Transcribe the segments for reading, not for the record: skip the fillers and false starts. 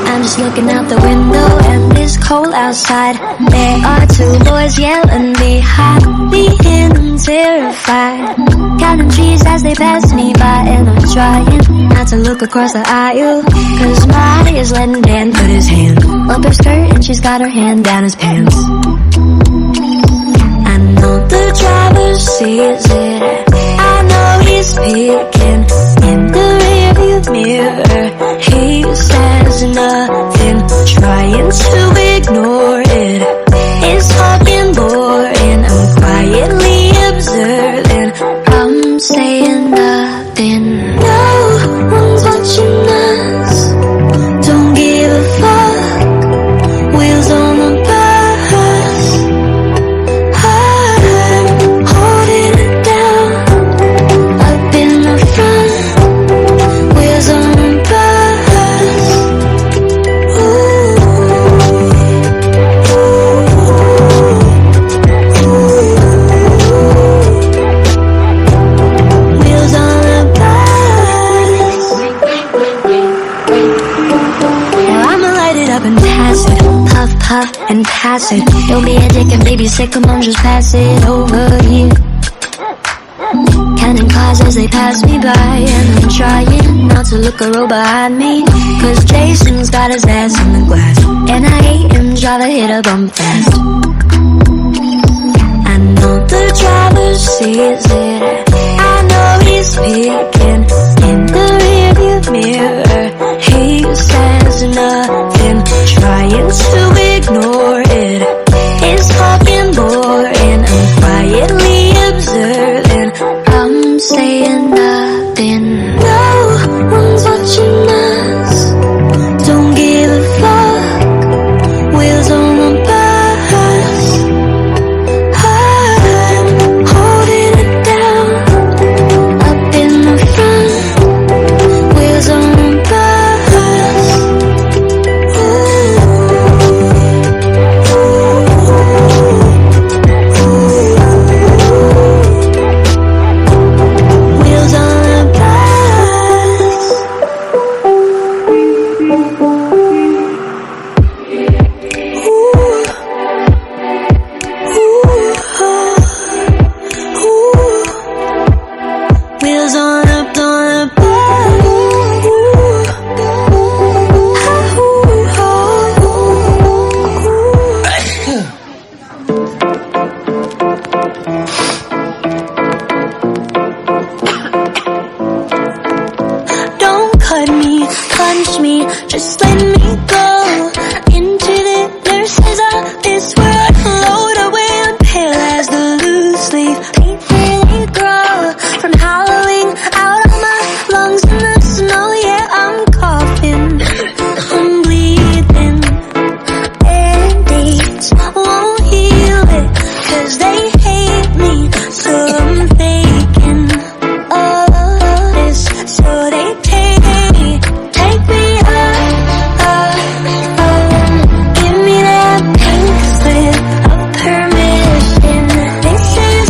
I'm just looking out the window and it's cold outside. There are two boys yelling behind me and I'm terrified. Counting trees as they pass me by and I'm trying not to look across the aisle, cause my eye is letting Dan put his hand up her skirt and she's got her hand down his pants. I know the driver sees it, I know he's peeking in the rearview mirror. He says nothing, trying to ignore it. It's fucking boring, I'm quietly observing. I'm saying nothing. No one's watching us, don't give a fuck. Wheels on the bus, I'm holding it down. Up in the front, wheels on the bus. Ooh, wheels on the bus. Now I'ma light it up and pass it, puff, puff, and pass it. Don't be a dick and baby sick, come on, just pass it over here. Counting cars as they pass me by, and I'm trying not to look a row behind me, cause Jason's got his ass in the glass, and I hate him, driver hit a bump fast. I know the driver sees it, I know he's peeking in the rearview mirror. He says nothing, trying to ignore it. It's fucking boring, I'm quietly observing. I'm saying nothing. No one's watching us, don't give a fuck. Wheels on the bus, I'm holding it down. Up in the front, wheels on the bus. Ooh, wheels on the bus. Wheels on the bus. Don't cut me, punch me, just let me go into the nurse's office where I float away. I'm pale as the loose leaf paper they grow from howling out of my lungs in the snow. Yeah, I'm coughing, I'm bleeding, band-aids won't heal it, cause they hate me, so I'm faking all of this, so they take me give me that pink slip of permission. This is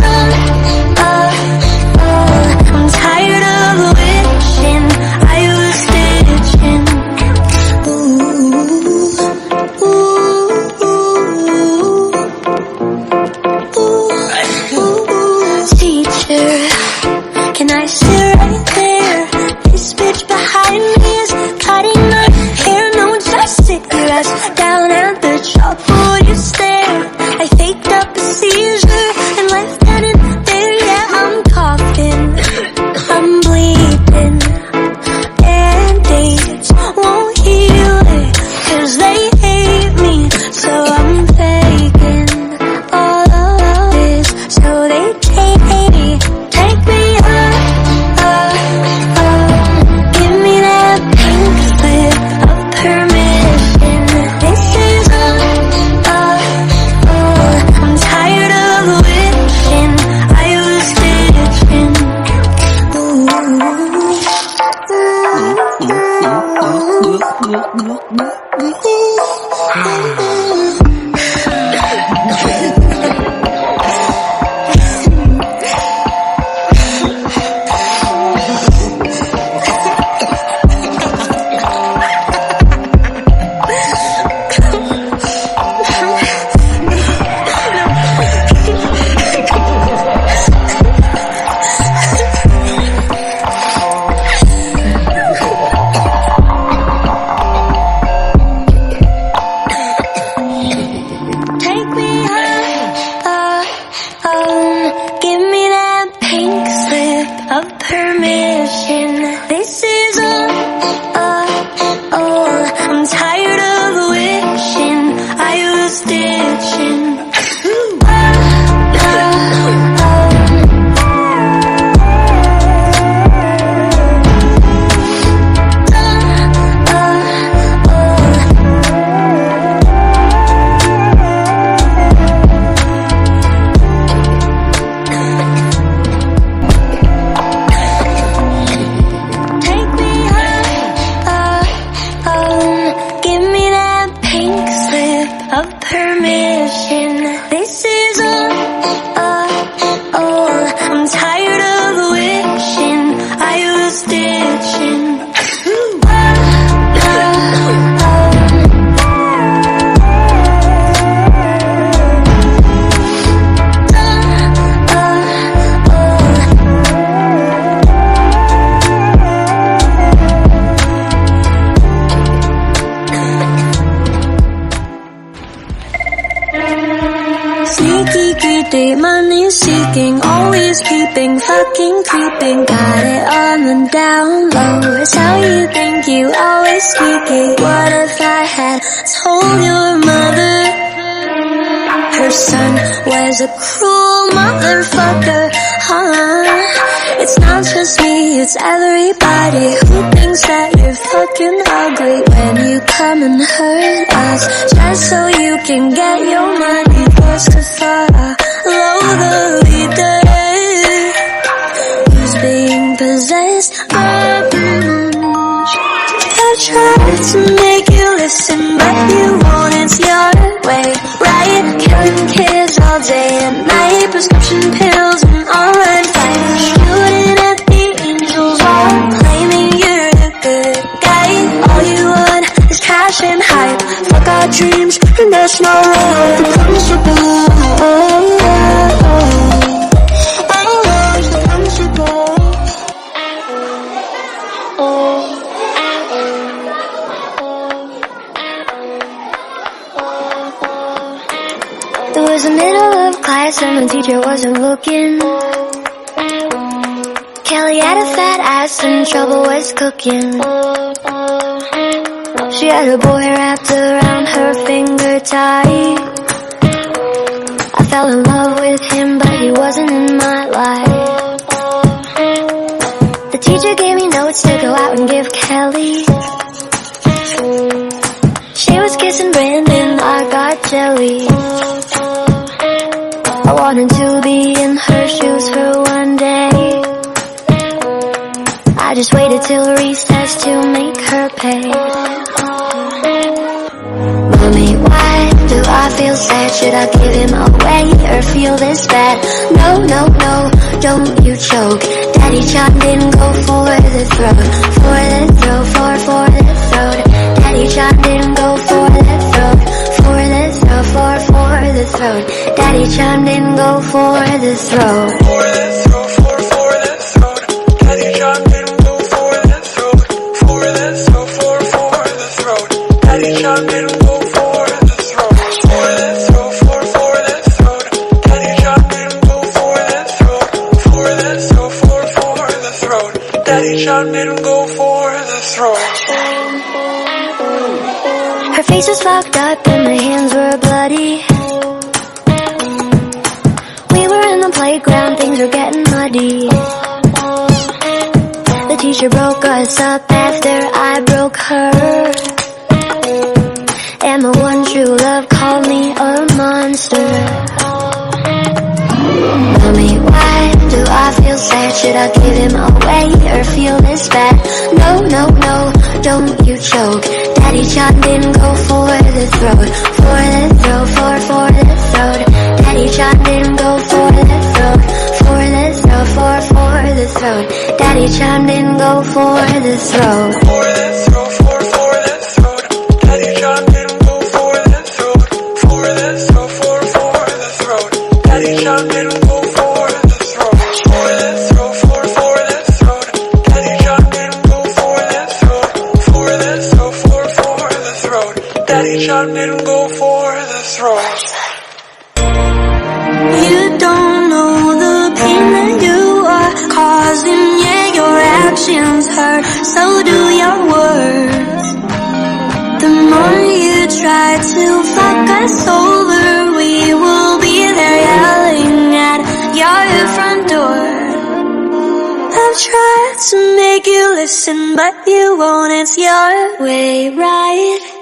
I'm tired of wishing I was stitching. Teacher, can I sit right there? This bitch behind me is cutting my hair. No, just sit your ass down at the chalkboard you stare. I faked up a seizure and left that in there. Yeah, I'm coughing, I'm bleeding, band-aids won't heal it, cause they hate me, so I'm faking all of this, so they take me give me that pink slip of permission. This is mission. Sneaky, greedy, money seeking, always keeping, fucking creeping. Got it on the down low. It's how you think, you always squeaky. What if I had told your mother her son was a cruel motherfucker, huh? It's not just me, it's everybody who thinks that you're fucking ugly when you come and hurt us just so you can get your money. First to follow the leader who's being possessed. I tried to make you listen, but you won't. It's your way, right? Killing kids all day and night, prescription pills and online fights, shooting at the angels while claiming you're the good guy. All you want is cash and hype. Fuck our dreams, and that's not right. The principle. It was the middle of class and the teacher wasn't looking. Kelly had a fat ass and trouble was cooking. She had a boy wrapped around her finger tight. I fell in love with him, but he wasn't in my life. The teacher gave me notes to go out and give Kelly. She was kissing Brandon, I got jelly. I wanted to be in her shoes for one day. I just waited till recess to make her pay. Mommy, why do I feel sad? Should I give him away or feel this bad? No, no, no, don't you choke. Daddy chimed in, go for the throat. For the throat, for the throat. Daddy chimed in, go for the throat. For the throat, for the throat. Daddy chimed in, go for the throat. For the throat, for the throat. Daddy chimed in, go for the throat. For the throat, for the throat. Daddy chimed in, go for the throat. For the throat, for the throat. Daddy chimed in, go for the throat. For the throat, for the throat. Daddy chimed in, go for the throat. Her face was fucked up and my hands were bloody. We were in the playground, things were getting muddy. The teacher broke us up after I broke her. And my one true love called me a monster. Mommy, why do I feel sad? Should I give him away or feel this bad? No, no, no, don't you choke. Daddy chimed in, go for the throat. For the throat, for the throat. Daddy chimed in, go for the throat. For the throat, for the throat. Daddy chimed in, go for the throat. For the throat, for the throat. Daddy chimed in, go for the throat. For the throat, for the throat. Daddy chimed in, go for the throat. For the throat, for the throat. Daddy chimed in, go for the throat. For the throat, for the throat. Daddy chimed in, go for the throat. You don't know the pain that you are causing. Yeah, your actions hurt, so do your words. The more you try to fuck us over, we to make you listen, but you won't. It's your way, right?